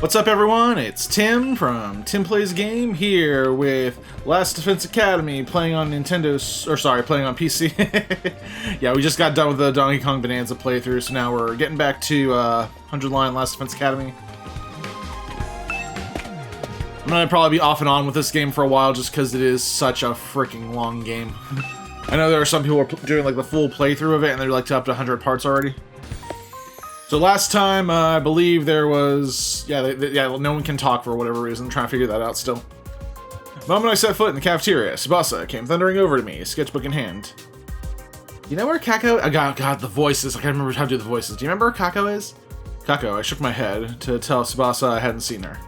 What's up, everyone? It's Tim from TimPlaysAGame here with Last Defense Academy, playing on playing on PC. Yeah, we just got done with the Donkey Kong Bonanza playthrough, so now we're getting back to 100 Line Last Defense Academy. I'm gonna probably be off and on with this game for a while just because it is such a freaking long game. I know there are some people who are doing like the full playthrough of it and they're like up to 100 parts already. So last time, I believe there was... Yeah, no one can talk for whatever reason. I'm trying to figure that out still. The moment I set foot in the cafeteria, Tsubasa came thundering over to me, sketchbook in hand. You know where Kako... Oh, God, the voices. I can't remember how to do the voices. Do you remember where Kako is? Kako, I shook my head to tell Tsubasa I hadn't seen her.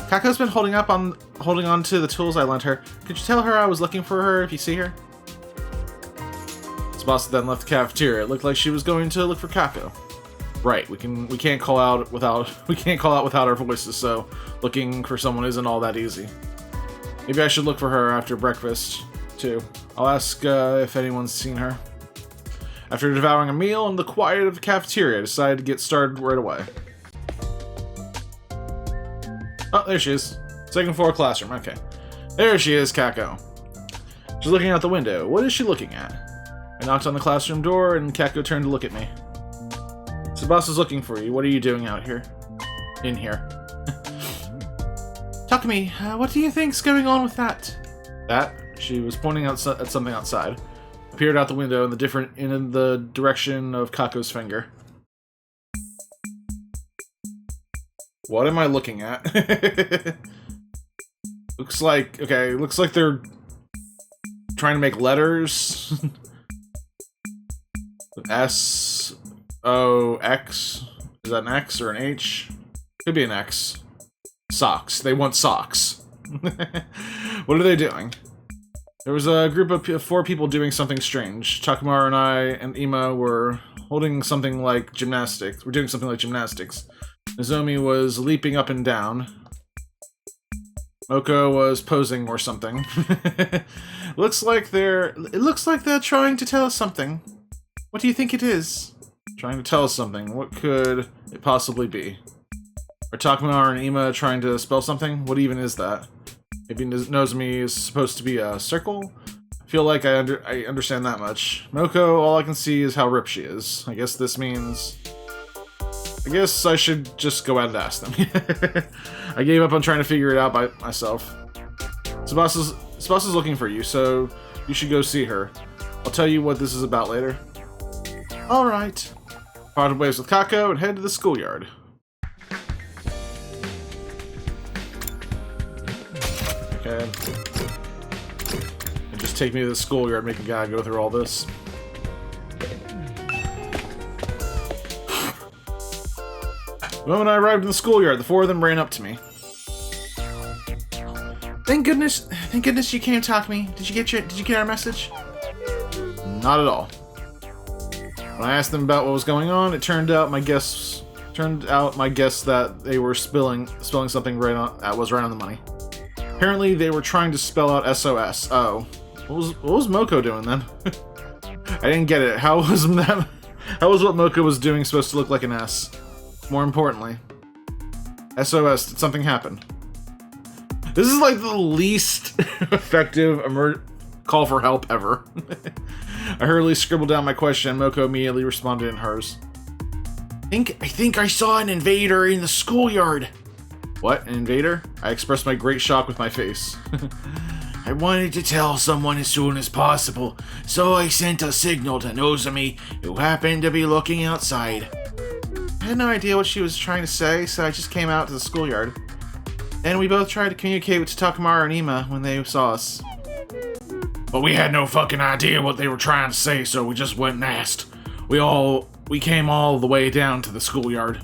Kako's been holding on to the tools I lent her. Could you tell her I was looking for her if you see her? Tsubasa then left the cafeteria. It looked like she was going to look for Kako. Right, we can't call out without our voices, so looking for someone isn't all that easy. Maybe I should look for her after breakfast, too. I'll ask if anyone's seen her. After devouring a meal in the quiet of the cafeteria, I decided to get started right away. Oh, there she is. Second floor classroom, okay. There she is, Kako. She's looking out the window. What is she looking at? I knocked on the classroom door, and Kako turned to look at me. Tsubasa's looking for you. What are you doing out here? In here. Takumi, what do you think's going on with that? That? She was pointing at something outside. Appeared out the window in the direction of Kako's finger. What am I looking at? Looks like they're trying to make letters. S O X. Is that an X or an H? Could be an X. Socks. They want socks. What are they doing? There was a group of 4 people doing something strange. Takumara and I and Ima were holding something like gymnastics. We're doing something like gymnastics. Nozomi was leaping up and down. Moko was posing or something. It looks like they're trying to tell us something. What do you think it is? Trying to tell us something. What could it possibly be? Are Takumara and Ima trying to spell something? What even is that? Maybe Nozomi is supposed to be a circle? I feel like I understand that much. Moko, all I can see is how ripped she is. I guess this means... I guess I should just go out and ask them. I gave up on trying to figure it out by myself. Tsubasa's looking for you, so you should go see her. I'll tell you what this is about later. Alright. Parted ways with Kako and head to the schoolyard. Okay. And just take me to the schoolyard, make a guy go through all this. The moment I arrived in the schoolyard, the 4 of them ran up to me. Thank goodness you came, Takumi. Did you get our message? Not at all. When I asked them about what was going on, it turned out my guess that they were spelling something that was right on the money. Apparently, they were trying to spell out SOS. Oh, what was Moko doing then? I didn't get it. How was what Moko was doing supposed to look like an S? More importantly, SOS, did something happen? This is like the least effective call for help ever. I hurriedly scribbled down my question, and Moko immediately responded in hers. I think I saw an invader in the schoolyard. What, an invader? I expressed my great shock with my face. I wanted to tell someone as soon as possible, so I sent a signal to Nozomi, who happened to be looking outside. I had no idea what she was trying to say, so I just came out to the schoolyard. Then we both tried to communicate with Takumara and Ima when they saw us. But we had no fucking idea what they were trying to say, so we just went and asked. We came all the way down to the schoolyard.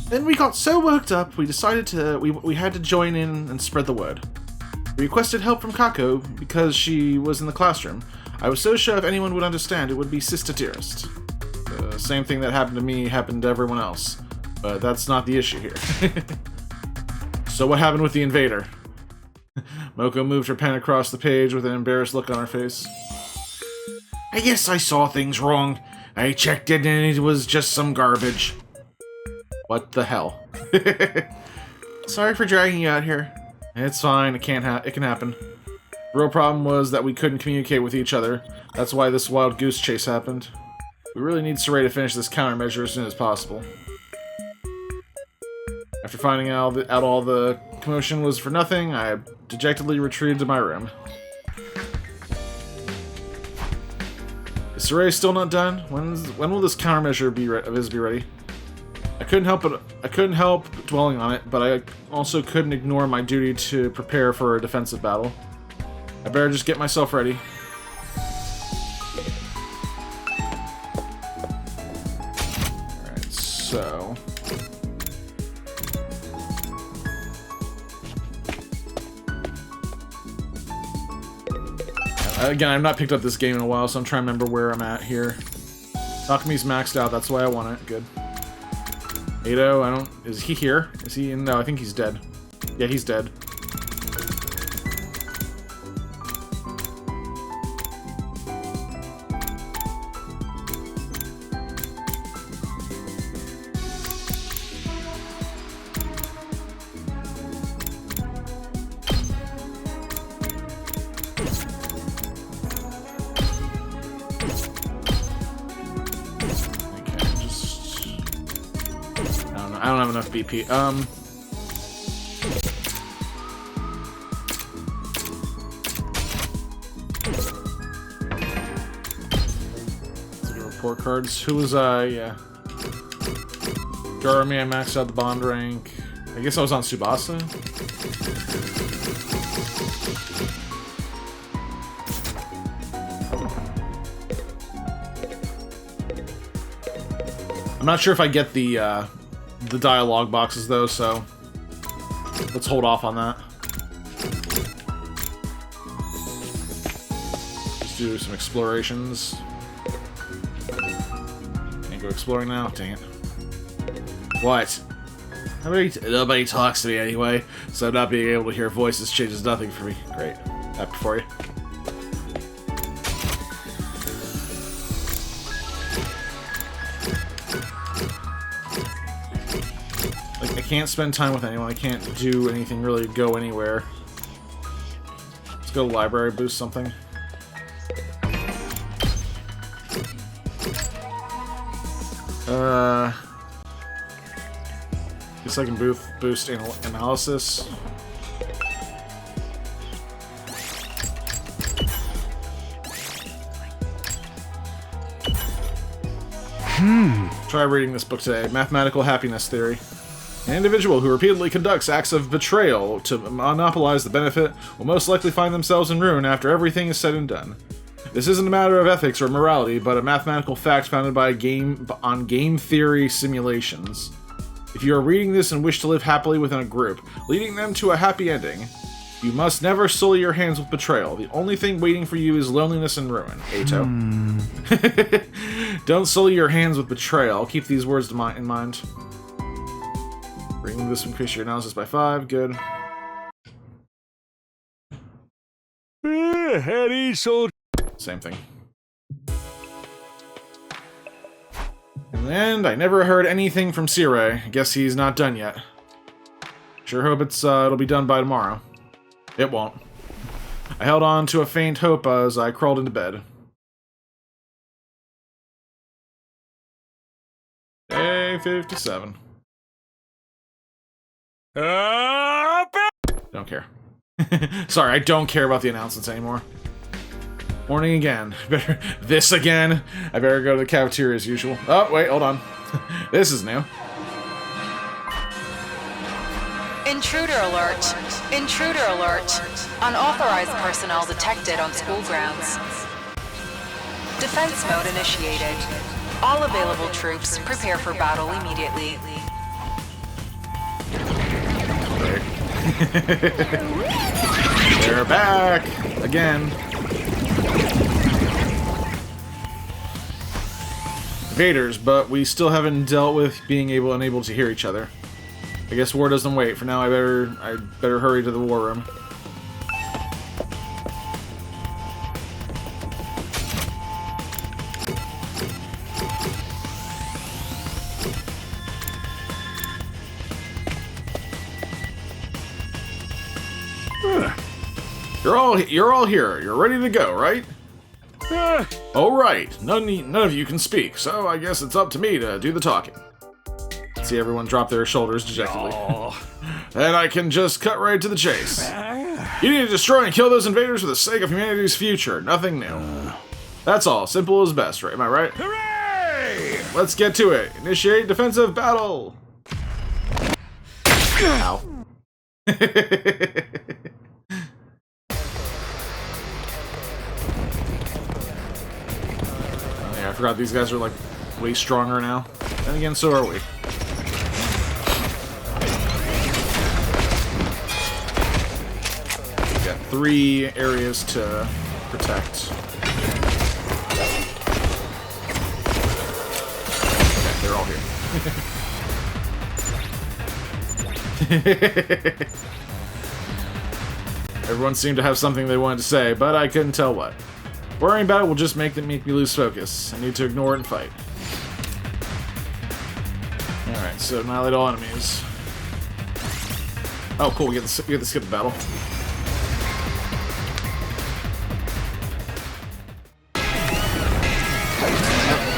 Then we got so worked up, we decided we had to join in and spread the word. We requested help from Kako because she was in the classroom. I was so sure if anyone would understand, it would be Sister Dearest. The same thing that happened to me happened to everyone else. But that's not the issue here. So what happened with the invader? Moko moved her pen across the page with an embarrassed look on her face. I guess I saw things wrong. I checked it and it was just some garbage. What the hell? Sorry for dragging you out here. It's fine. It can happen. The real problem was that we couldn't communicate with each other. That's why this wild goose chase happened. We really need Sirei to finish this countermeasure as soon as possible. After finding out all the commotion was for nothing, I dejectedly retreated to my room. Is Sirei still not done? When will this countermeasure of his be ready? I couldn't help dwelling on it, but I also couldn't ignore my duty to prepare for a defensive battle. I better just get myself ready. Alright, so... Again, I've not picked up this game in a while, so I'm trying to remember where I'm at here. Takumi's maxed out, that's why I want it. Good. Ado, is he here? Is he in? No, I think he's dead. Yeah, he's dead. I don't have enough BP. Report cards. Who was I? Yeah. Jarami, I maxed out the bond rank. I guess I was on Tsubasa. I'm not sure if I get the dialogue boxes though, so let's hold off on that. Let's do some explorations. Can't go exploring now? Dang it. What? Nobody talks to me anyway, so not being able to hear voices changes nothing for me. Great. Happy for you. I can't spend time with anyone. I can't do anything really, go anywhere. Let's go to the library, boost something. Guess I can boost analysis. Try reading this book today. Mathematical Happiness Theory. An individual who repeatedly conducts acts of betrayal to monopolize the benefit will most likely find themselves in ruin after everything is said and done. This isn't a matter of ethics or morality, but a mathematical fact founded by on game theory simulations. If you are reading this and wish to live happily within a group, leading them to a happy ending, you must never sully your hands with betrayal. The only thing waiting for you is loneliness and ruin. Ato. Don't sully your hands with betrayal. Keep these words in mind. Bring this, increase your analysis by 5. Good. Same thing. In the end, I never heard anything from Sirei. I guess he's not done yet. Sure hope it'll be done by tomorrow. It won't. I held on to a faint hope as I crawled into bed. Day 57. Don't care. Sorry, I don't care about the announcements anymore. Morning again. This again? I better go to the cafeteria as usual. Oh, wait, hold on. This is new. Intruder alert. Intruder alert. Unauthorized personnel detected on school grounds. Defense mode initiated. All available troops prepare for battle immediately. They're back! Again. Invaders, but we still haven't dealt with being unable to hear each other. I guess war doesn't wait. For now, I better hurry to the war room. You're all here. You're ready to go, right? All right. None of you can speak, so I guess it's up to me to do the talking. See everyone drop their shoulders dejectedly. And I can just cut right to the chase. You need to destroy and kill those invaders for the sake of humanity's future. Nothing new. That's all. Simple is best, right? Am I right? Hooray! Let's get to it. Initiate defensive battle. Ow. Yeah, I forgot these guys are like way stronger now. And again, so are we. We got 3 areas to protect. Okay, they're all here. Everyone seemed to have something they wanted to say, but I couldn't tell what. Worrying about it will just make me lose focus. I need to ignore it and fight. Alright, so annihilate all enemies. Oh, cool, we get to skip the battle.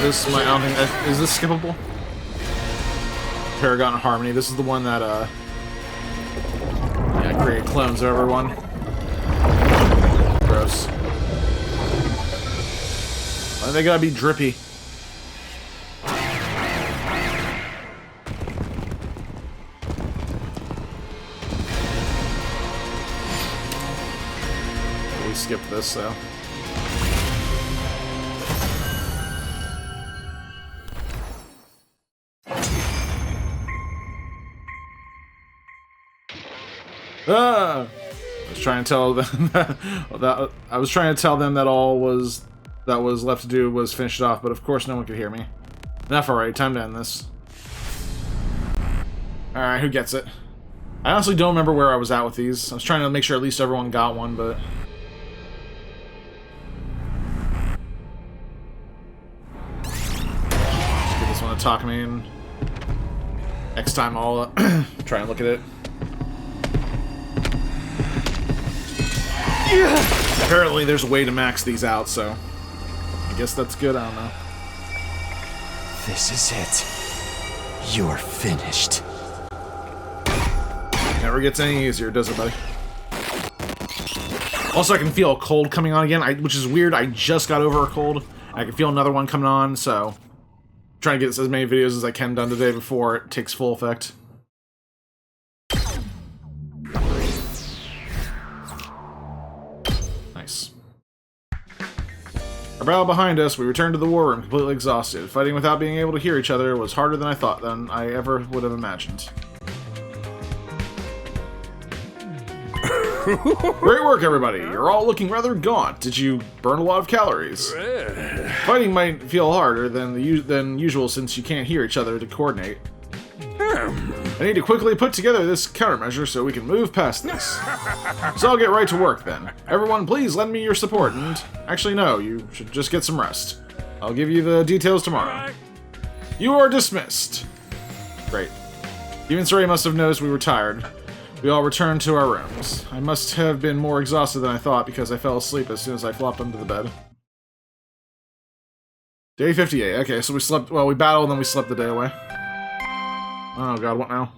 This might, I don't think, is this skippable? Paragon of Harmony. This is the one that, yeah, create clones of everyone. Gross. Why they gotta be drippy? We skipped this, though. I was trying to tell them that I was trying to tell them that all that was left to do was finish it off, but of course no one could hear me. Enough already, time to end this. Alright, who gets it? I honestly don't remember where I was at with these. I was trying to make sure at least everyone got one, but... Just give this one to Takumi, and next time I'll try and look at it. Apparently there's a way to max these out, so I guess that's good, I don't know. This is it. You're finished. Never gets any easier, does it, buddy? Also, I can feel a cold coming on again, which is weird. I just got over a cold. I can feel another one coming on, so I'm trying to get as many videos as I can done today before it takes full effect. Nice. Our battle behind us, we returned to the war room completely exhausted. Fighting without being able to hear each other was harder than I ever would have imagined. Great work, everybody! You're all looking rather gaunt. Did you burn a lot of calories? Fighting might feel harder than usual since you can't hear each other to coordinate. I need to quickly put together this countermeasure so we can move past this. So I'll get right to work then. Everyone, please lend me your support, and... Actually, no, you should just get some rest. I'll give you the details tomorrow. You are dismissed. Great. Even Sirei must have noticed we were tired. We all returned to our rooms. I must have been more exhausted than I thought because I fell asleep as soon as I flopped into the bed. Day 58. Okay, so we slept... Well, we battled and then we slept the day away. Oh god, what now?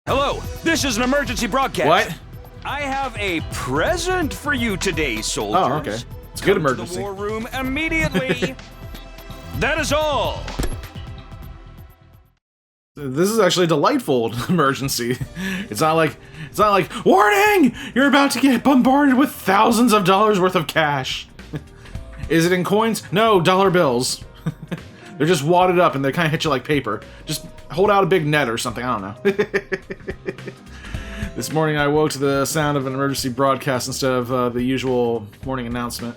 Hello, this is an emergency broadcast. What? I have a present for you today, soldiers. Oh, okay. It's a good emergency. Come to the war room immediately. That is all. This is actually a delightful emergency. It's not like, warning! You're about to get bombarded with thousands of dollars worth of cash. Is it in coins? No, dollar bills. They're just wadded up and they kind of hit you like paper. Just hold out a big net or something, I don't know. This morning I woke to the sound of an emergency broadcast instead of the usual morning announcement.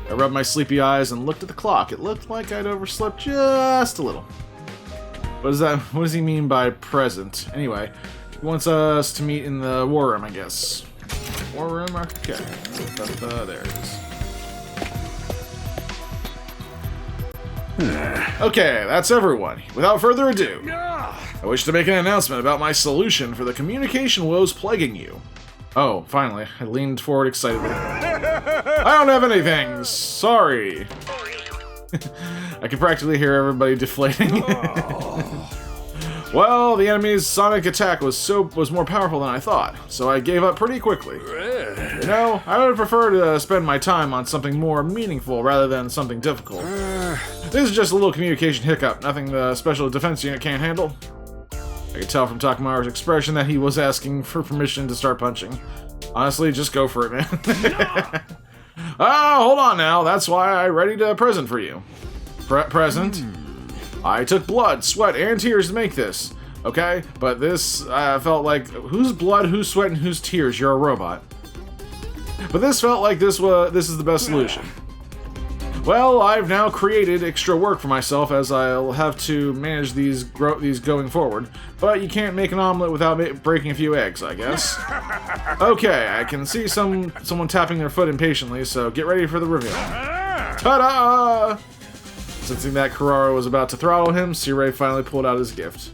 I rubbed my sleepy eyes and looked at the clock. It looked like I'd overslept just a little. What does he mean by present? Anyway, he wants us to meet in the war room, I guess. War room? Okay. There it is. Okay, that's everyone. Without further ado, I wish to make an announcement about my solution for the communication woes plaguing you. Oh, finally. I leaned forward excitedly. I don't have anything! Sorry! I could practically hear everybody deflating. Well, the enemy's sonic attack was more powerful than I thought, so I gave up pretty quickly. You know, I would prefer to spend my time on something more meaningful rather than something difficult. This is just a little communication hiccup, nothing the special defense unit can't handle. I could tell from Takumaru's expression that he was asking for permission to start punching. Honestly, just go for it, man. Hold on now, that's why I readied a present for you. Present? I took blood, sweat, and tears to make this, okay? But this felt like, whose blood, whose sweat, and whose tears? You're a robot. But this felt like this is the best solution. Well, I've now created extra work for myself as I'll have to manage these going forward. But you can't make an omelet without breaking a few eggs, I guess. Okay, I can see someone tapping their foot impatiently, so get ready for the reveal. Ta-da! Sensing that Kotaro was about to throttle him, Sirei finally pulled out his gift.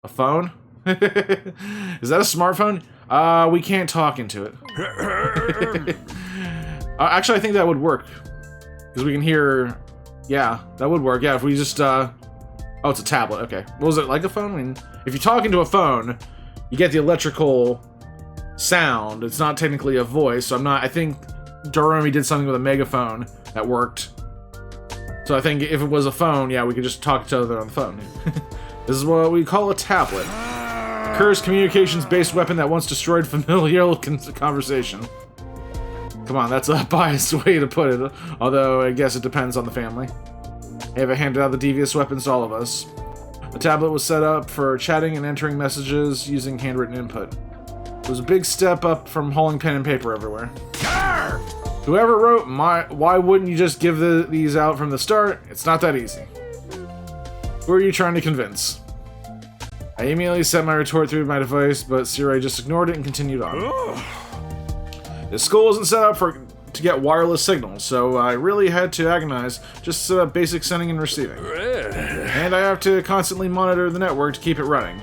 A phone? Is that a smartphone? We can't talk into it. Actually, I think that would work. Because we can hear... Yeah, that would work. Yeah, if we just... Oh, it's a tablet. Okay. What was it, like a phone? I mean, if you talk into a phone, you get the electrical sound. It's not technically a voice, so I think Doremi did something with a megaphone that worked. So I think if it was a phone, yeah, we could just talk to each other on the phone. This is what we call a tablet. Cursed communications-based weapon that once destroyed familial conversation. Come on, that's a biased way to put it, although I guess it depends on the family. Ava handed out the devious weapons to all of us. The tablet was set up for chatting and entering messages using handwritten input. It was a big step up from hauling pen and paper everywhere. Whoever wrote, why wouldn't you just give these out from the start? It's not that easy. Who are you trying to convince? I immediately sent my retort through my device, but Sirei just ignored it and continued on. The school wasn't set up to get wireless signals, so I really had to agonize just to set up basic sending and receiving. And I have to constantly monitor the network to keep it running.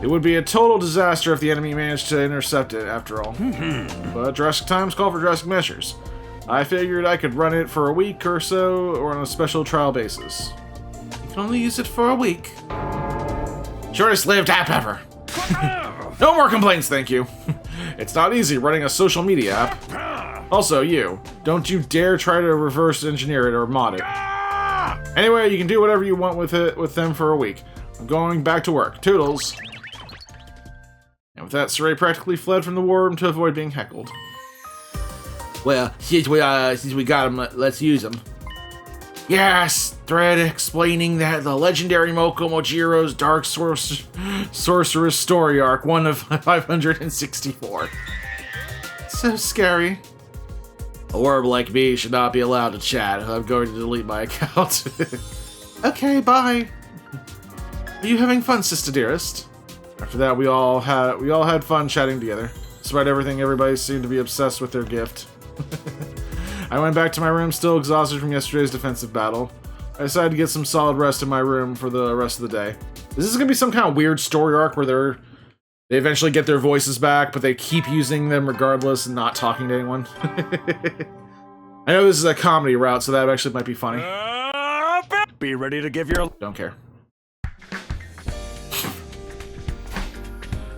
It would be a total disaster if the enemy managed to intercept it, after all. But drastic times call for drastic measures. I figured I could run it for a week or so, or on a special trial basis. You can only use it for a week. Shortest-lived app ever. No more complaints, thank you. It's not easy running a social media app. Also, don't you dare try to reverse engineer it or mod it. Anyway, you can do whatever you want with them for a week. I'm going back to work. Toodles. And with that, Sirei practically fled from the war room to avoid being heckled. Well, since we got him, let's use him. Yes, thread explaining that the legendary Moko Mojiro's Dark Sorceress story arc, one of 564. So scary. A orb like me should not be allowed to chat. I'm going to delete my account. Okay, bye. Are you having fun, sister dearest? After that, we all had fun chatting together. Despite everything, everybody seemed to be obsessed with their gift. I went back to my room, still exhausted from yesterday's defensive battle. I decided to get some solid rest in my room for the rest of the day. Is this gonna be some kind of weird story arc where they eventually get their voices back, but they keep using them regardless and not talking to anyone? I know this is a comedy route, so that actually might be funny. Be ready to give your... Don't care.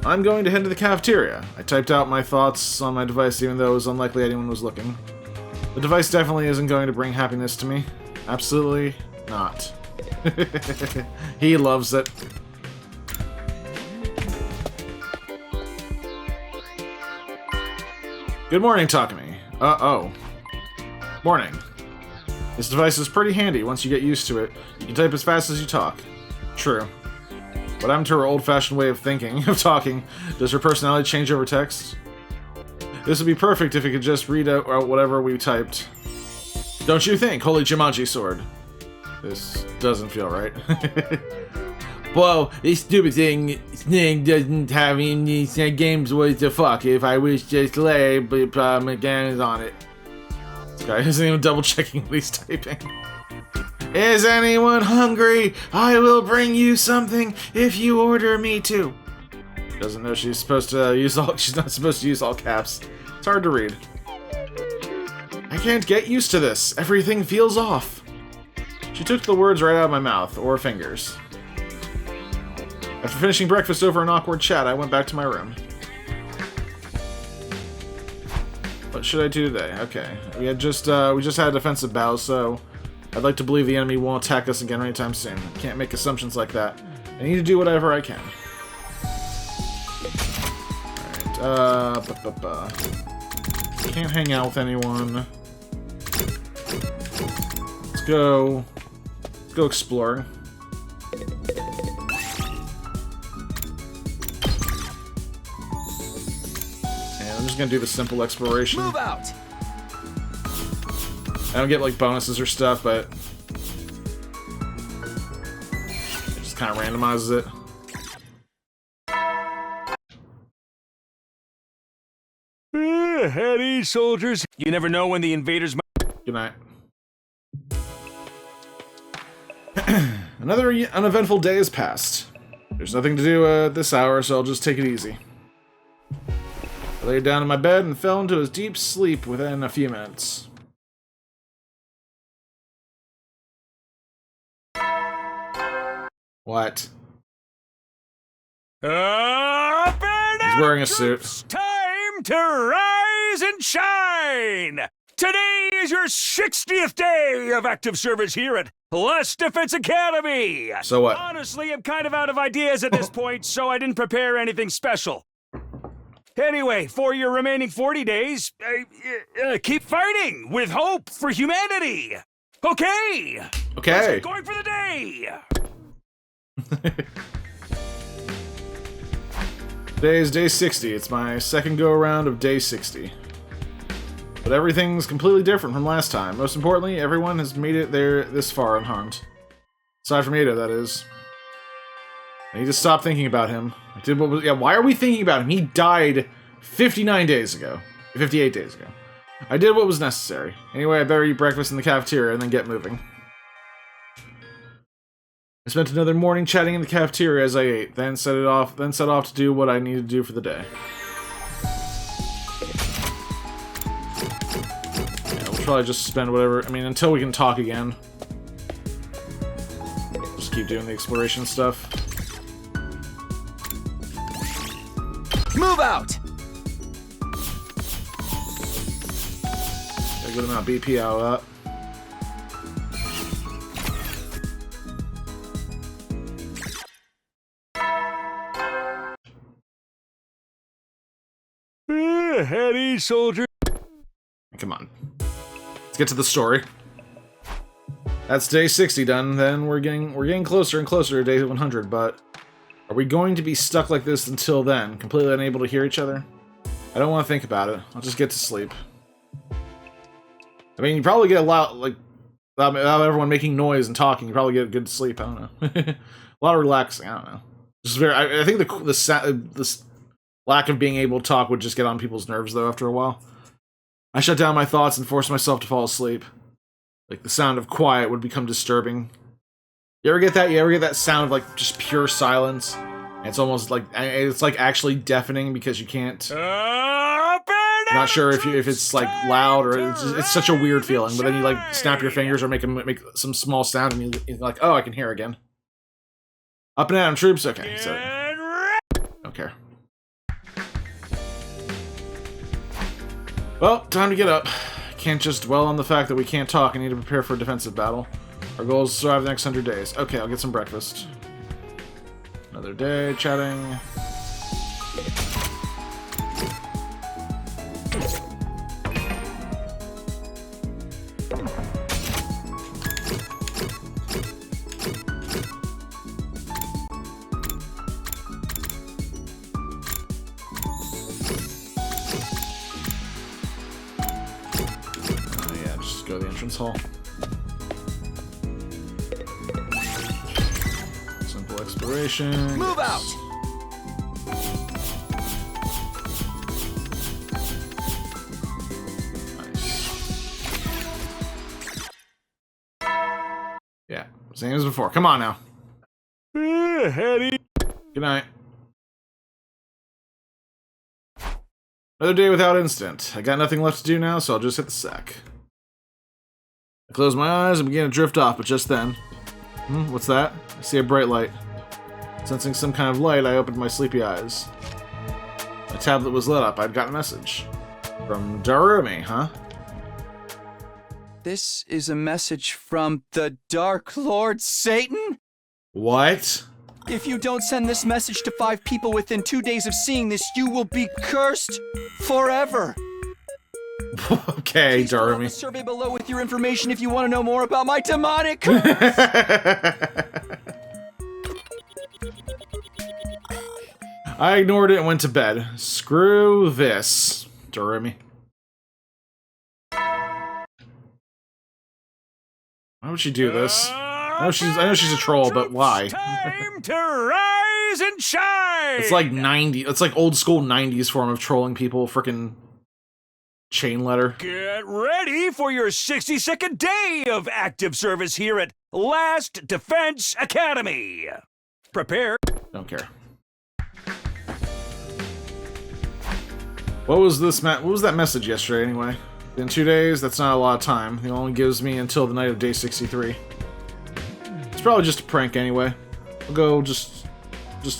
I'm going to head to the cafeteria. I typed out my thoughts on my device even though it was unlikely anyone was looking. The device definitely isn't going to bring happiness to me. Absolutely not. He loves it. Good morning, Takumi. Oh. Morning. This device is pretty handy once you get used to it. You can type as fast as you talk. True. What happened to her old-fashioned way of thinking, of talking? Does her personality change over text? This would be perfect if it could just read out whatever we typed. Don't you think? Holy Jumanji sword. This doesn't feel right. Well, this stupid thing doesn't have any games worth the fuck. If I wish just lay, but McGann is on it. This guy isn't even double checking what he's typing. Is anyone hungry? I will bring you something if you order me to. Doesn't know she's supposed to use all. She's not supposed to use all caps. It's hard to read. I can't get used to this. Everything feels off. She took the words right out of my mouth, or fingers. After finishing breakfast over an awkward chat, I went back to my room. What should I do today? Okay, we just had a defensive battle, so I'd like to believe the enemy won't attack us again anytime soon. Can't make assumptions like that. I need to do whatever I can. Alright, can't hang out with anyone. Let's go explore. I'm just gonna do the simple exploration. Move out. I don't get like bonuses or stuff, but it just kind of randomizes it. Heady soldiers. You never know when the invaders might. Good night. Another uneventful day has passed. There's nothing to do at this hour, so I'll just take it easy. I laid down in my bed and fell into a deep sleep within a few minutes. What? He's wearing a suit. Time to rise and shine! Today is your 60th day of active service here at Plus Defense Academy! So what? Honestly, I'm kind of out of ideas at this point, so I didn't prepare anything special. Anyway, for your remaining 40 days, keep fighting with hope for humanity! Okay! Okay. Let's get going for the day! Today is day 60. It's my second go-around of day 60. But everything's completely different from last time. Most importantly, everyone has made it there this far unharmed. Aside from Ada, that is. I need to stop thinking about him. I did what was, yeah, why are we thinking about him? He died 59 days ago. 58 days ago. I did what was necessary. Anyway, I better eat breakfast in the cafeteria and then get moving. I spent another morning chatting in the cafeteria as I ate, then set off to do what I needed to do for the day. Yeah, we'll probably just spend whatever, I mean, until we can talk again. Just keep doing the exploration stuff. Move out! Got a good amount of BP out of that. Heady soldier. Come on. Let's get to the story. That's day 60 done, then we're getting closer and closer to day 100, but are we going to be stuck like this until then, completely unable to hear each other? I don't want to think about it. I'll just get to sleep. I mean, you probably get a lot, like, without everyone making noise and talking, you probably get a good sleep, I don't know. A lot of relaxing, I don't know. Just very, I think the lack of being able to talk would just get on people's nerves, though, after a while. I shut down my thoughts and forced myself to fall asleep. Like, the sound of quiet would become disturbing. You ever get that? You ever get that sound of, like, just pure silence? And it's almost like, it's like actually deafening because you can't... I'm not sure if it's, like, loud or... It's such a weird feeling, but then you, like, snap your fingers or make some small sound and you're like, oh, I can hear again. Up and down, troops? Okay, so... Don't care. Well, time to get up. Can't just dwell on the fact that we can't talk. I need to prepare for a defensive battle. Our goal is to survive the next 100 days. Okay, I'll get some breakfast. Another day, chatting. Go to the entrance hall. Simple exploration. Move out! Nice. Yeah, same as before. Come on now. Eddie. Good night. Another day without incident. I got nothing left to do now, so I'll just hit the sack. I close my eyes and begin to drift off, but just then... what's that? I see a bright light. Sensing some kind of light, I opened my sleepy eyes. My tablet was lit up. I'd got a message. From Darumi, huh? This is a message from the Dark Lord Satan? What? If you don't send this message to 5 people within 2 days of seeing this, you will be cursed forever. Okay, Please fill out Darumi. the survey below with your information if you want to know more about my demonic. I ignored it and went to bed. Screw this, Darumi. Why would she do this? I know she's a troll, but why? Time to rise and shine. It's like 90. It's like old school 90s form of trolling people. Frickin' chain letter. Get ready for your 60-second day of active service here at Last Defense Academy. Prepare. Don't care. What was this? What was that message yesterday anyway? In 2 days, that's not a lot of time. It only gives me until the night of day 63. It's probably just a prank anyway. I'll go just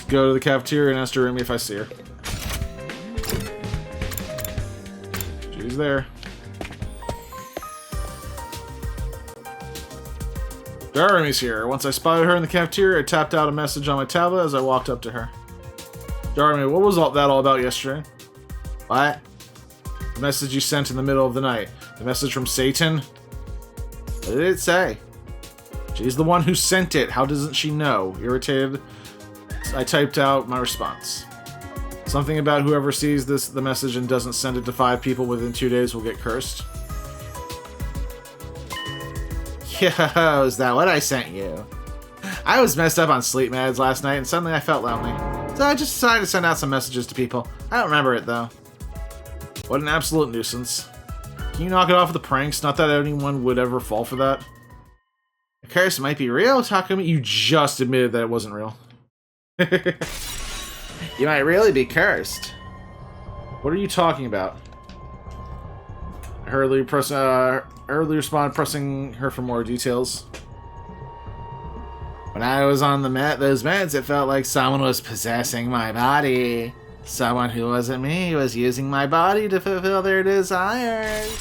go to the cafeteria and ask Darumi if I see her. She's there. Darumi's here. Once I spotted her in the cafeteria, I tapped out a message on my tablet as I walked up to her. Darumi, what was that all about yesterday? What? The message you sent in the middle of the night. The message from Satan? What did it say? She's the one who sent it. How doesn't she know? Irritated, I typed out my response. Something about whoever sees the message and doesn't send it to 5 people within 2 days will get cursed. Yo, is that what I sent you? I was messed up on sleep meds last night and suddenly I felt lonely. So I just decided to send out some messages to people. I don't remember it though. What an absolute nuisance. Can you knock it off with the pranks? Not that anyone would ever fall for that. The curse might be real, Takumi. You just admitted that it wasn't real. You might really be cursed. What are you talking about? I hurriedly responded, pressing her for more details. When I was on those meds, it felt like someone was possessing my body. Someone who wasn't me was using my body to fulfill their desires.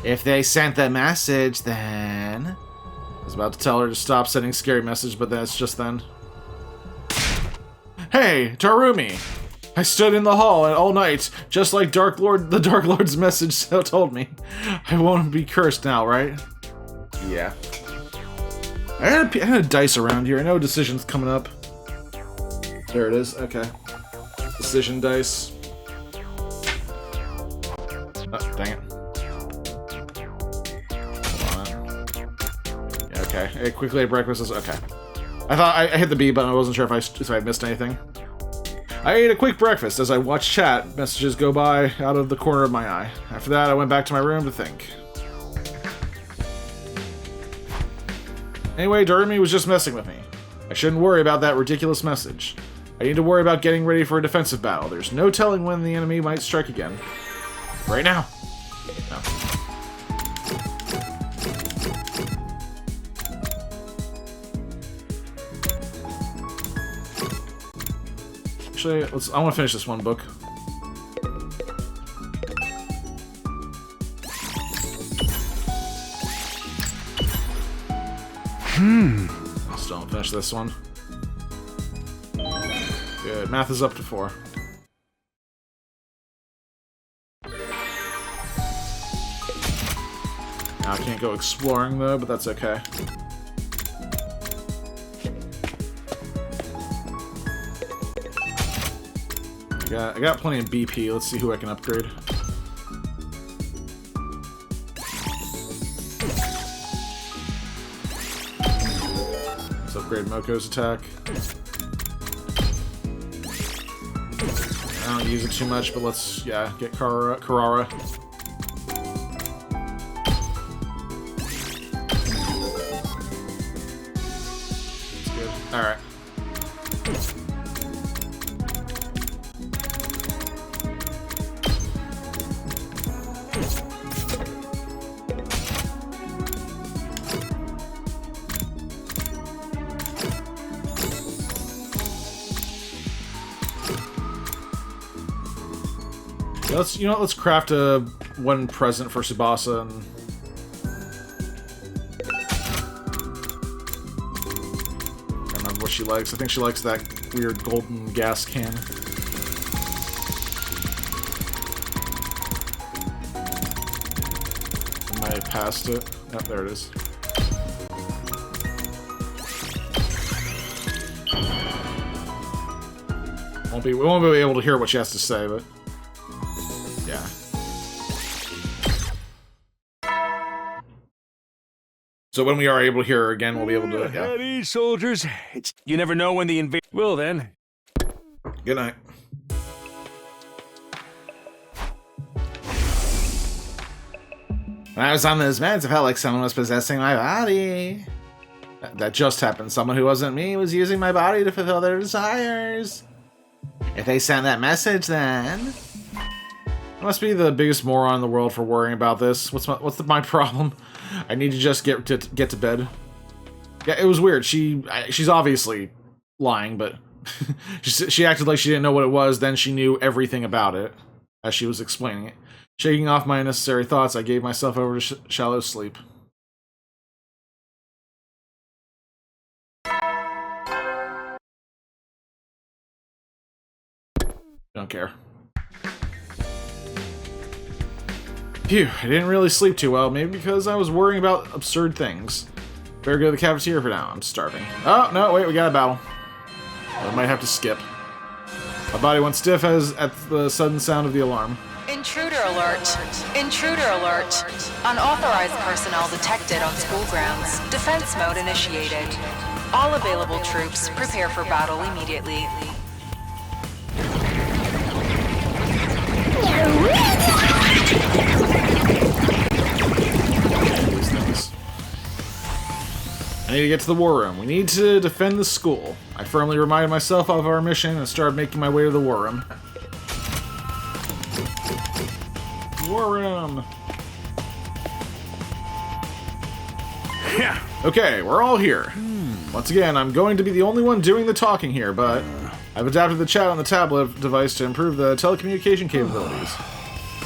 If they sent the message, then... I was about to tell her to stop sending scary messages, but that's just then. Hey, Darumi! I stood in the hall all night, just like the Dark Lord's message told me. I won't be cursed now, right? Yeah. I had a dice around here. I know a decision's coming up. There it is. Okay. Decision dice. Oh, dang it. Okay, hey, quickly at breakfast is okay. I thought I hit the B button. I wasn't sure if I missed anything. I ate a quick breakfast as I watched chat messages go by out of the corner of my eye. After that, I went back to my room to think. Anyway, Darumi was just messing with me. I shouldn't worry about that ridiculous message. I need to worry about getting ready for a defensive battle. There's no telling when the enemy might strike again. Right now. No. Actually, I want to finish this one book. Still don't finish this one. Good. Math is up to 4. Now I can't go exploring though, but that's okay. I got plenty of BP. Let's see who I can upgrade. Let's upgrade Moko's attack. I don't use it too much, but let's, yeah, get Karara. Alright. Let's craft one present for Tsubasa and I don't remember what she likes. I think she likes that weird golden gas can. I might have passed it. Yep, there it is. We won't be able to hear what she has to say, but yeah. So when we are able to hear her again, we'll be able to. Yeah. Heavy soldiers. You never know when the invaders. Well then. Good night. When I was on those meds, I felt like someone was possessing my body. That just happened. Someone who wasn't me was using my body to fulfill their desires. If they sent that message, then I must be the biggest moron in the world for worrying about this. What's my problem? I need to just get to bed. Yeah, it was weird. She's obviously lying, but she acted like she didn't know what it was. Then she knew everything about it as she was explaining it. Shaking off my unnecessary thoughts, I gave myself over to shallow sleep. Don't care. Phew, I didn't really sleep too well, maybe because I was worrying about absurd things. Better go to the cafeteria for now, I'm starving. Oh, no, wait, we got a battle. I might have to skip. My body went stiff at the sudden sound of the alarm. Intruder alert! Intruder alert! Unauthorized personnel detected on school grounds. Defense mode initiated. All available troops prepare for battle immediately. I need to get to the war room. We need to defend the school. I firmly reminded myself of our mission and started making my way to the war room. War room! Yeah. Okay, we're all here. Once again, I'm going to be the only one doing the talking here, but I've adapted the chat on the tablet device to improve the telecommunication capabilities.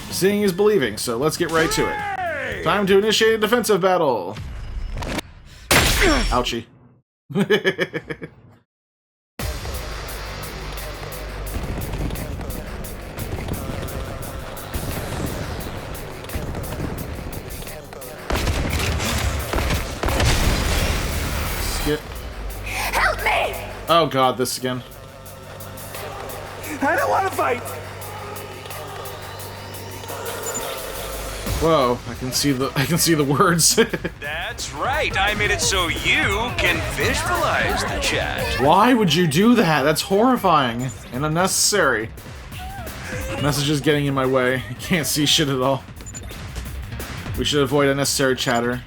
Seeing is believing, so let's get right to it. Time to initiate a defensive battle! Ouchie. Skip. Help me! Oh god, this again. I don't want to fight. Whoa, I can see the words. That's right, I made it so you can visualize the chat. Why would you do that? That's horrifying and unnecessary. Messages getting in my way. I can't see shit at all. We should avoid unnecessary chatter.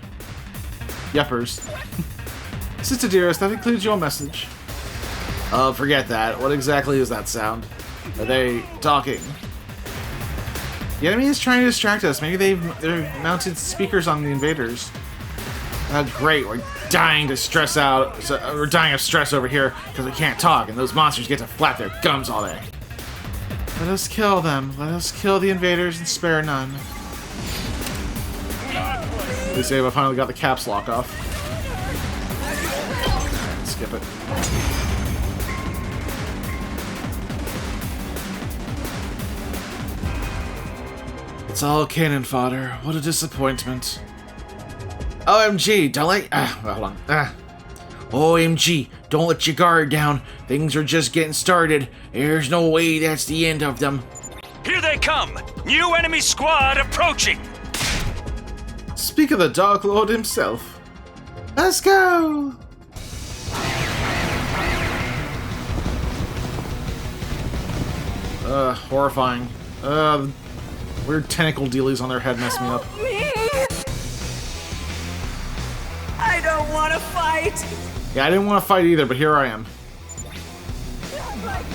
Yeppers. Sister dearest, that includes your message. Oh, forget that. What exactly is that sound? Are they talking? The enemy is trying to distract us. Maybe they've mounted speakers on the invaders. Great, we're dying of stress over here because we can't talk, and those monsters get to flap their gums all day. Let us kill them. Let us kill the invaders and spare none. Please save, I finally got the caps lock off. Skip it. It's all cannon fodder. What a disappointment. OMG, don't let... hold on. OMG, don't let your guard down. Things are just getting started. There's no way that's the end of them. Here they come! New enemy squad approaching! Speak of the Dark Lord himself. Let's go! Horrifying. Weird tentacle dealies on their head mess me up. Me! I don't want to fight. Yeah, I didn't want to fight either, but here I am.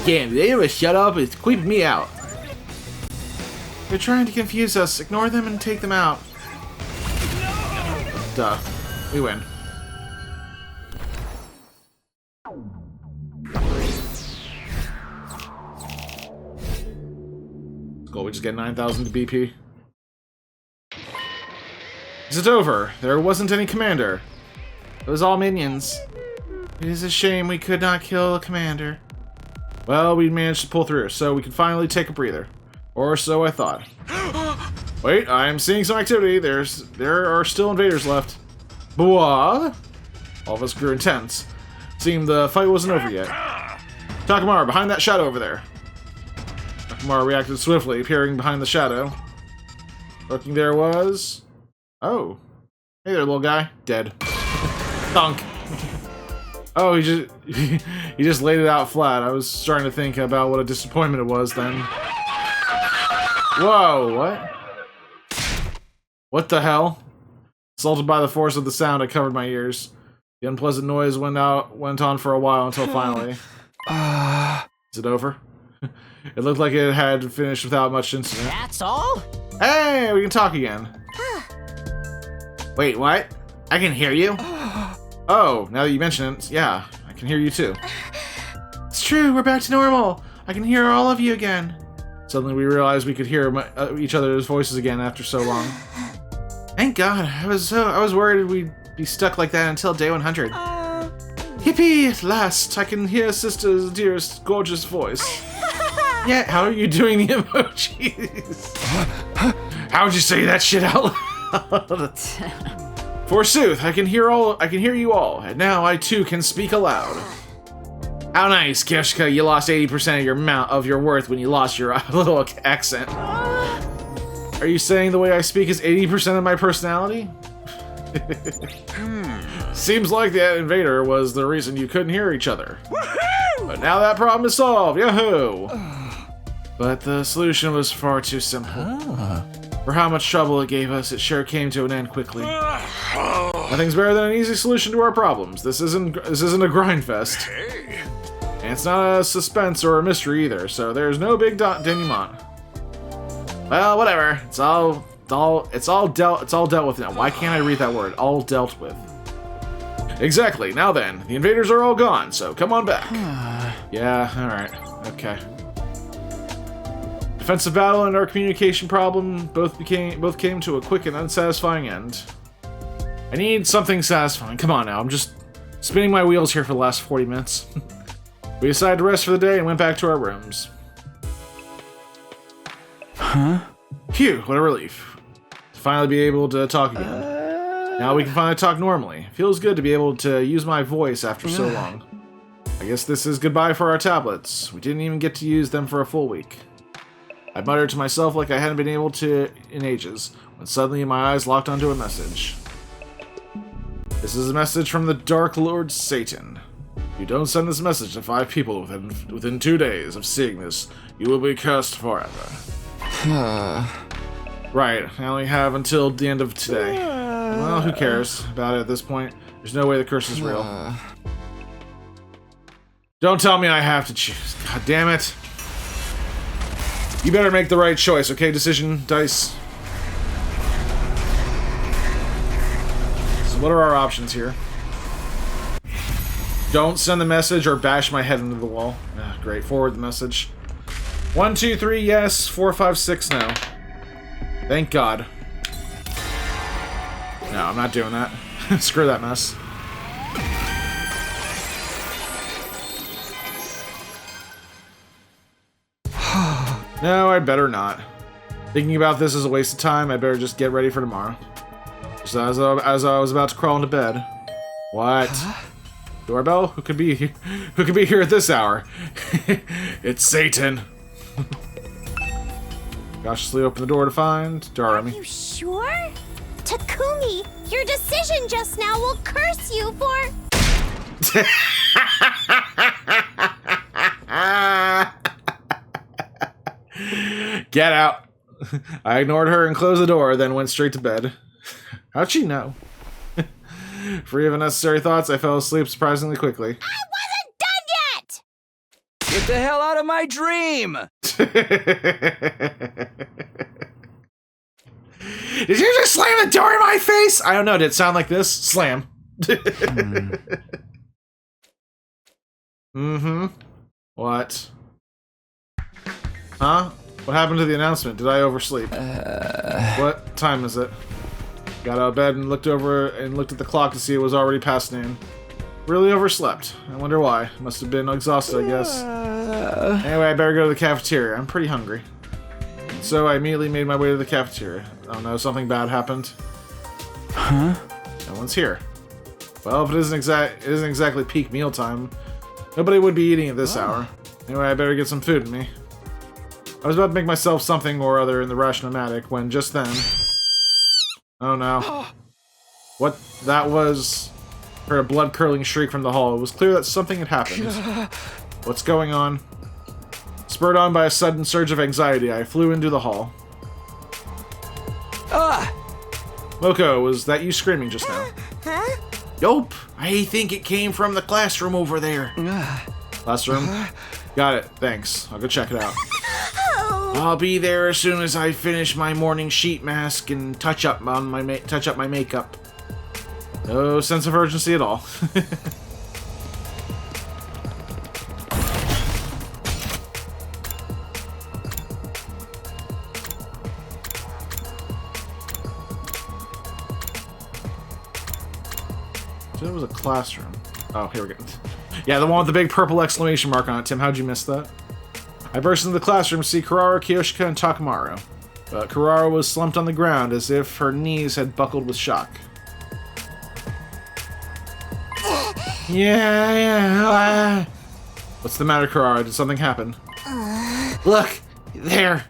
Damn, they ever shut up? It's creeping me out. They're trying to confuse us. Ignore them and take them out. Duh. We win. Cool, we just get 9,000 to BP. Is it over? There wasn't any commander. It was all minions. It is a shame we could not kill a commander. Well, we managed to pull through, so we could finally take a breather. Or so I thought. Wait, I am seeing some activity. There are still invaders left. What? All of us grew intense. Seemed the fight wasn't over yet. Takamura, behind that shadow over there. Takamura reacted swiftly, appearing behind the shadow. Looking there was... Oh. Hey there, little guy. Dead. Thunk. Oh, he just laid it out flat. I was starting to think about what a disappointment it was then. Whoa, what? What the hell? Assaulted by the force of the sound, I covered my ears. The unpleasant noise went on for a while until finally. Is it over? It looked like it had finished without much incident. That's all? Hey, we can talk again. Wait, what? I can hear you? Oh, now that you mention it, yeah, I can hear you too. It's true, we're back to normal. I can hear all of you again. Suddenly we realized we could hear each other's voices again after so long. Thank God, I was worried we'd be stuck like that until day 100. Yippee, at last, I can hear Sister's dearest, gorgeous voice. Yeah, how are you doing the emojis? How'd you say that shit out loud? Forsooth, I can hear you all, and now I too can speak aloud. How nice, Keshka, you lost 80% of your worth when you lost your little accent. Are you saying the way I speak is 80% of my personality? Seems like the invader was the reason you couldn't hear each other. But now that problem is solved, yahoo! But the solution was far too simple. For how much trouble it gave us, it sure came to an end quickly. Nothing's better than an easy solution to our problems. This isn't a grind fest. And it's not a suspense or a mystery either, so there's no big denouement. Well, whatever. It's all dealt with now. Why can't I read that word? All dealt with. Exactly. Now then, the invaders are all gone, so come on back. Yeah, alright. Okay. Defensive battle and our communication problem both came to a quick and unsatisfying end. I need something satisfying. Come on now, I'm just spinning my wheels here for the last 40 minutes. We decided to rest for the day and went back to our rooms. Huh? Phew, what a relief. To finally be able to talk again. Now we can finally talk normally. Feels good to be able to use my voice after so long. I guess this is goodbye for our tablets. We didn't even get to use them for a full week. I muttered to myself like I hadn't been able to in ages, when suddenly my eyes locked onto a message. This is a message from the Dark Lord Satan. If you don't send this message to 5 people within 2 days of seeing this, you will be cursed forever. Right, I only have until the end of today. Well, who cares about it at this point? There's no way the curse is real. Don't tell me I have to choose. God damn it. You better make the right choice, okay, decision dice? So what are our options here? Don't send the message or bash my head into the wall. Ah, great, forward the message. 1, 2, 3, yes. 4, 5, 6, no. Thank God. No, I'm not doing that. Screw that mess. No, I better not. Thinking about this is a waste of time. I better just get ready for tomorrow. Just as I was about to crawl into bed. What? Doorbell? Who could be here at this hour? It's Satan. Cautiously open the door to find Darami. Are you sure? Takumi, your decision just now will curse you for... Get out. I ignored her and closed the door, then went straight to bed. How'd she know? Free of unnecessary thoughts, I fell asleep surprisingly quickly. I wasn't done yet! Get the hell out of my dream! Did you just slam the door in my face? I don't know, did it sound like this? Slam. Mm-hmm. What? Huh? What happened to the announcement? Did I oversleep? What time is it? Got out of bed and looked at the clock to see it was already past noon. Really overslept. I wonder why. Must have been exhausted, I guess. Anyway, I better go to the cafeteria. I'm pretty hungry. So I immediately made my way to the cafeteria. Oh no, something bad happened. Huh? No one's here. Well, if it isn't exactly peak mealtime, nobody would be eating at this hour. Anyway, I better get some food in me. I was about to make myself something or other in the Ration-O-Matic when just then... Oh no. What that was... Heard a blood-curdling shriek from the hall. It was clear that something had happened. What's going on? Spurred on by a sudden surge of anxiety, I flew into the hall. Moko, was that you screaming just now? Huh? Yup, I think it came from the classroom over there. Classroom? Got it, thanks. I'll go check it out. I'll be there as soon as I finish my morning sheet mask and touch up my makeup. No sense of urgency at all. So it was a classroom. Oh, here we go. Yeah, the one with the big purple exclamation mark on it. Tim, how'd you miss that? I burst into the classroom to see Kurara, Kiyoshika, and Takamaru. But Kurara was slumped on the ground as if her knees had buckled with shock. Yeah. What's the matter, Kurara? Did something happen? Look! There!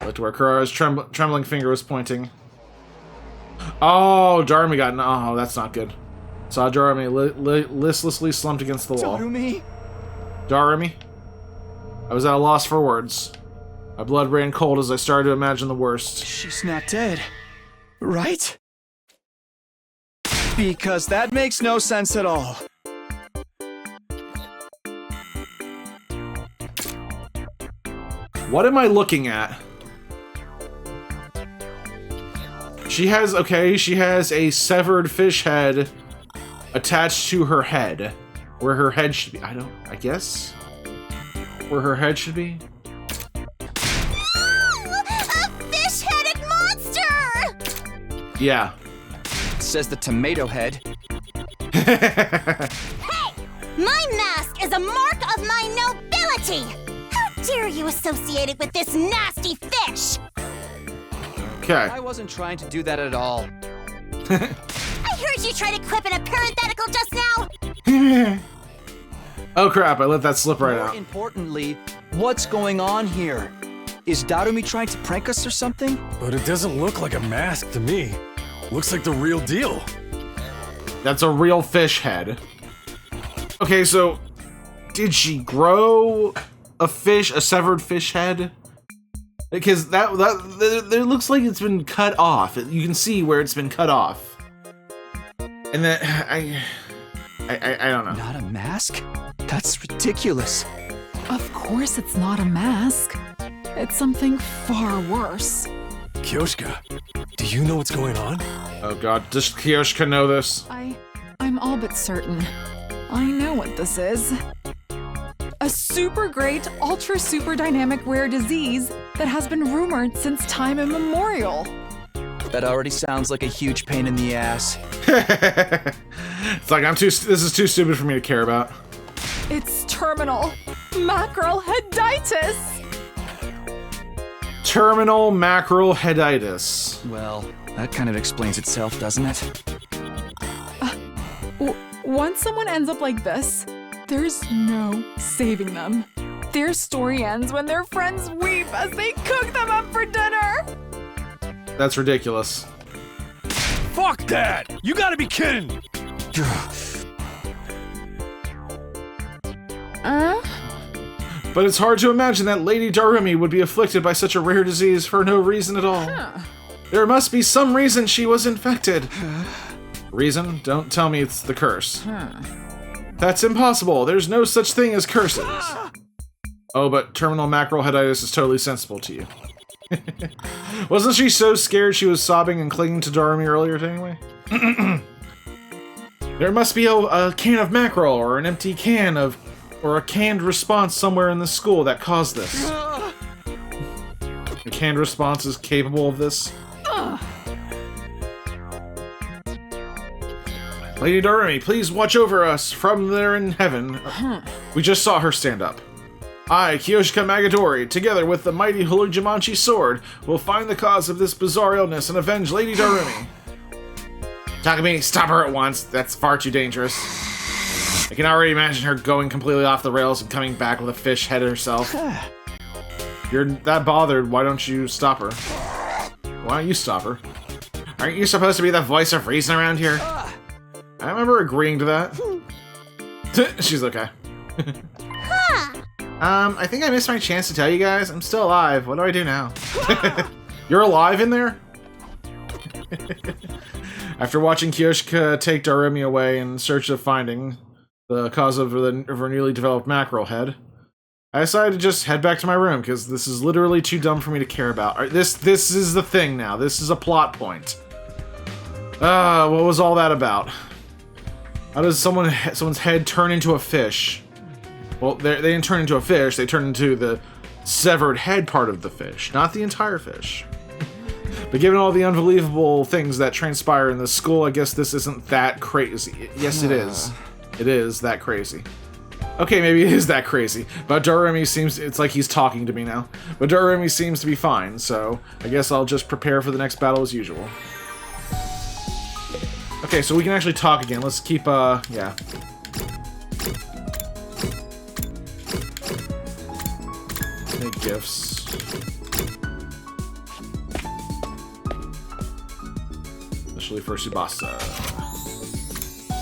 Looked where Kurara's trembling finger was pointing. Oh, Jarumi got... Oh, that's not good. Saw Jarumi listlessly slumped against the wall. Jarumi? I was at a loss for words. My blood ran cold as I started to imagine the worst. She's not dead, right? Because that makes no sense at all. What am I looking at? She has a severed fish head attached to her head. Where her head should be. I guess? Where her head should be? A fish-headed monster! Yeah. It says the tomato head. Hey! My mask is a mark of my nobility! How dare you associate it with this nasty fish? Okay. I wasn't trying to do that at all. I heard you try to quip in a parenthetical just now! Oh crap, I let that slip right More out. importantly, what's going on here? Is Darumi trying to prank us or something? But it doesn't look like a mask to me. Looks like the real deal. That's a real fish head. Okay, so did she grow a severed fish head? Because that it looks like it's been cut off. You can see where it's been cut off. And then I don't know. Not a mask? That's ridiculous. Of course it's not a mask. It's something far worse. Kyoshika, do you know what's going on? Oh god, does Kiyoshika know this? I'm all but certain. I know what this is. A super great, ultra super dynamic rare disease that has been rumored since time immemorial. That already sounds like a huge pain in the ass. It's like this is too stupid for me to care about. It's terminal macroheditis. Terminal macroheditis. Well, that kind of explains itself, doesn't it? Once someone ends up like this, there's no saving them. Their story ends when their friends weep as they cook them up for dinner. That's ridiculous. Fuck that! You gotta be kidding! But it's hard to imagine that Lady Darumi would be afflicted by such a rare disease for no reason at all. There must be some reason she was infected. Reason? Don't tell me it's the curse. That's impossible. There's no such thing as curses. Oh, but terminal macroheaditis is totally sensible to you. Wasn't she so scared she was sobbing and clinging to Doremi earlier anyway? There must be a can of mackerel or an empty can of... or a canned response somewhere in the school that caused this. A canned response is capable of this? Lady Doremi, please watch over us from there in heaven. We just saw her stand up. I, Kiyoshika Magadori, together with the mighty Hulujimanchi sword, will find the cause of this bizarre illness and avenge Lady Doremi. Takumi, stop her at once. That's far too dangerous. I can already imagine her going completely off the rails and coming back with a fish head herself. If you're that bothered, why don't you stop her? Why don't you stop her? Aren't you supposed to be the voice of reason around here? I remember agreeing to that. She's okay. I think I missed my chance to tell you guys. I'm still alive. What do I do now? You're alive in there? After watching Kiyoshika take Doremi away in search of finding the cause of her newly developed mackerel head, I decided to just head back to my room because this is literally too dumb for me to care about. Right, this is the thing now. This is a plot point. What was all that about? How does someone's head turn into a fish? Well, they didn't turn into a fish, they turned into the severed head part of the fish, not the entire fish. But given all the unbelievable things that transpire in this school, I guess this isn't that crazy. Yes, it is. It is that crazy. Okay, maybe it is that crazy, but Doremi seems... it's like he's talking to me now. But Doremi seems to be fine, so I guess I'll just prepare for the next battle as usual. Okay, so we can actually talk again. Let's keep, yeah. Make gifts. Especially for Tsubasa.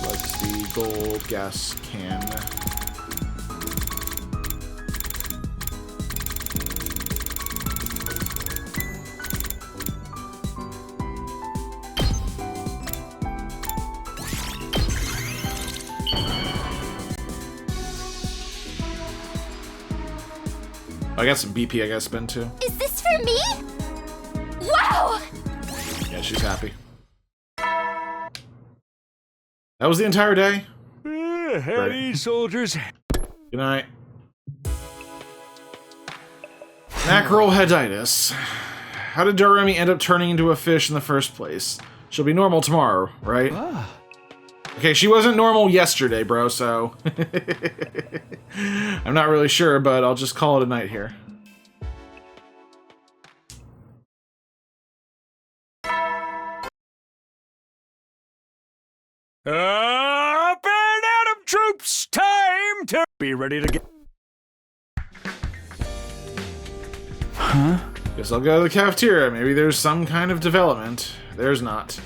Let's the gold gas can. I got some BP I gotta spend too. Is this for me? Wow! Yeah, she's happy. That was the entire day? Heady soldiers. Good night. Macroheaditis. How did Doremi end up turning into a fish in the first place? She'll be normal tomorrow, right? Okay, she wasn't normal yesterday, bro, so... I'm not really sure, but I'll just call it a night here. Up and Adam troops! Time to be ready to get... Huh? Guess I'll go to the cafeteria. Maybe there's some kind of development. There's not.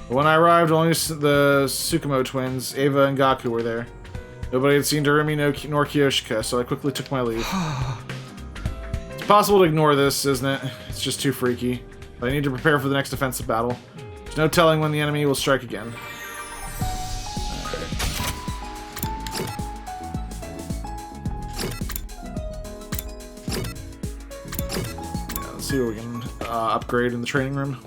But when I arrived, only the Tsukumo twins, Ava and Gaku, were there. Nobody had seen Doremi nor Kiyoshika, so I quickly took my leave. It's possible to ignore this, isn't it? It's just too freaky. But I need to prepare for the next offensive battle. There's no telling when the enemy will strike again. Yeah, let's see what we can upgrade in the training room.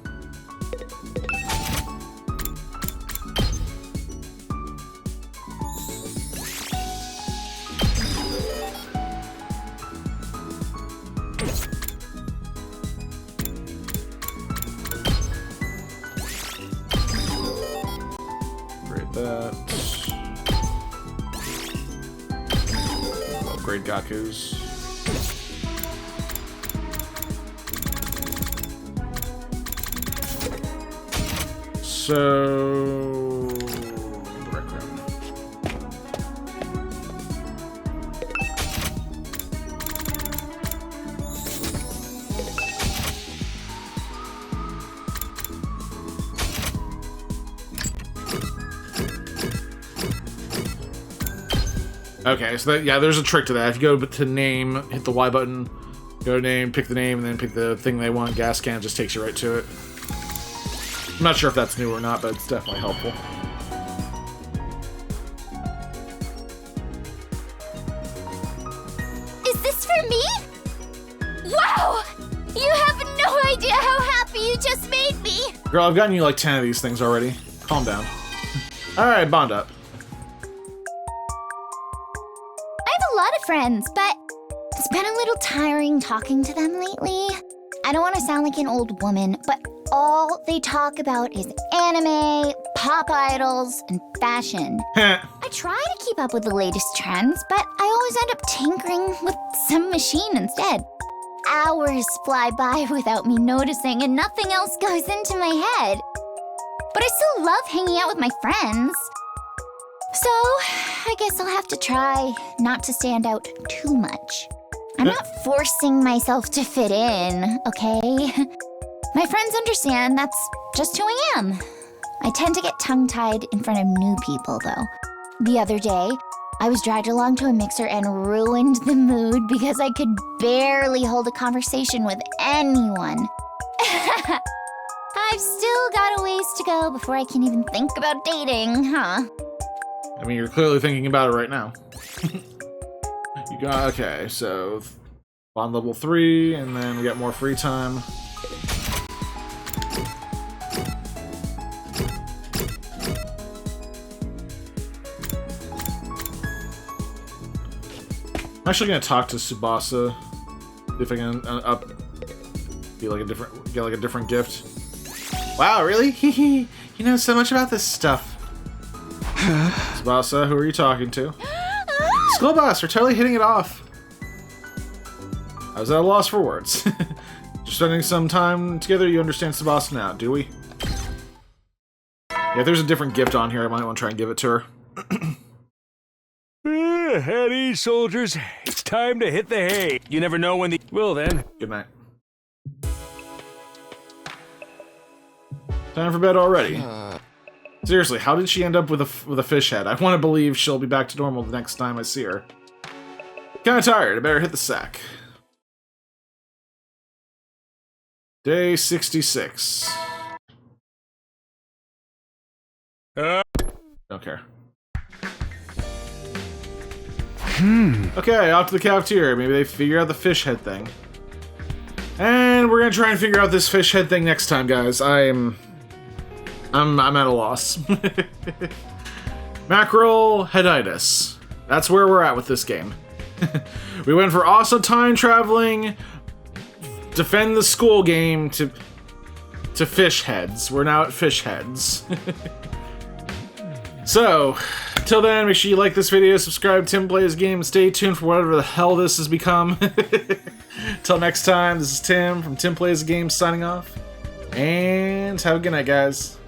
Upgrade Gaku's. So... Rec room. Okay, so that, yeah, there's a trick to that. If you go to name, hit the Y button, go to name, pick the name, and then pick the thing they want, gas can, just takes you right to it. I'm not sure if that's new or not, but it's definitely helpful. Is this for me? Wow! You have no idea how happy you just made me! Girl, I've gotten you like 10 of these things already. Calm down. Alright, bond up. I have a lot of friends, but it's been a little tiring talking to them lately. I don't want to sound like an old woman, but all they talk about is anime, pop idols, and fashion. I try to keep up with the latest trends, but I always end up tinkering with some machine instead. Hours fly by without me noticing, and nothing else goes into my head. But I still love hanging out with my friends. So, I guess I'll have to try not to stand out too much. I'm not forcing myself to fit in, okay? My friends understand that's just who I am. I tend to get tongue-tied in front of new people, though. The other day, I was dragged along to a mixer and ruined the mood because I could barely hold a conversation with anyone. I've still got a ways to go before I can even think about dating, huh? I mean, you're clearly thinking about it right now. You got, okay, so bond level 3, and then we got more free time. I'm actually gonna talk to Tsubasa, see if I can get like a different gift. Wow, really? You know so much about this stuff. Tsubasa, who are you talking to? School boss, we're totally hitting it off. I was at a loss for words. Just spending some time together, you understand Tsubasa now, do we? Yeah, if there's a different gift on here, I might want to try and give it to her. At ease, soldiers. It's time to hit the hay. You never know when the... Well, then. Good night. Time for bed already. Seriously, how did she end up with a fish head? I want to believe she'll be back to normal the next time I see her. Kinda tired. I better hit the sack. Day 66. Don't care. Okay, off to the cafeteria. Maybe they figure out the fish head thing. And we're gonna try and figure out this fish head thing next time, guys. I'm at a loss. Mackerel headitis. That's where we're at with this game. We went for awesome time traveling, defend the school game to fish heads. We're now at fish heads. So, till then, make sure you like this video, subscribe to TimPlaysAGame, and stay tuned for whatever the hell this has become. Till next time, this is Tim from TimPlaysAGame signing off. And have a good night, guys.